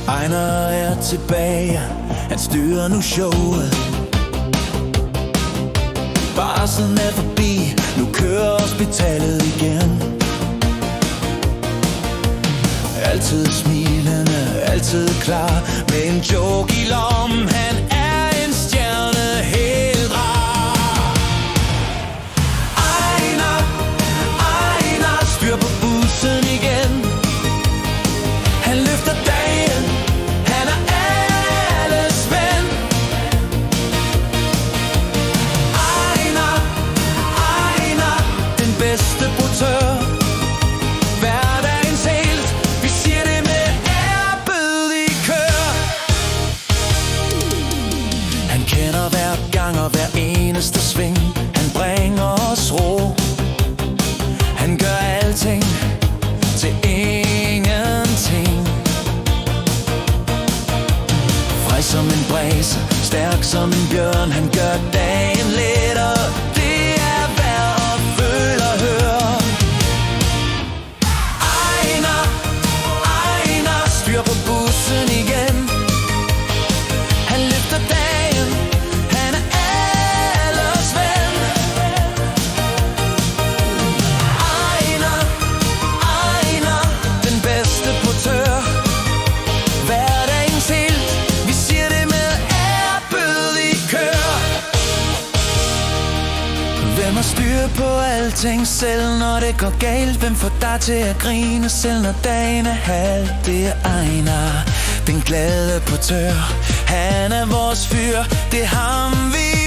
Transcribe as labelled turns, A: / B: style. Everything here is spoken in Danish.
A: Ejner er tilbage, han styrer nu showet. Barslen er forbi, nu kører hospitalet igen. Altid smilende, altid klar, med en joke i lommen. Han er en stjerne, helt rar. Ejner, styr på bussen igen. Han løfter dagen, han er alles ven. Ejner, den bedste portør. Hverdagens helt, vi siger det med ærbød i kør. Han kender hver gang og hver eneste sving. Han bringer os ro. Han gør alting til ingenting. Frej som en bræse, stærk som en bjørn. Han gør dagen lettere. Det er værd at føle og høre. Ejner, styr på bussen igen. Han løfter dagen, han er alles ven. Ejner, den bedste portør. Hverdagens helt, vi siger det med ærbød i kør. Hvem har styr på alting selv, når det går galt? Hvem får dig til at grine selv, når dagen er halv? Det er Ejner, den glade portør. Han er vores fyr, det er ham vi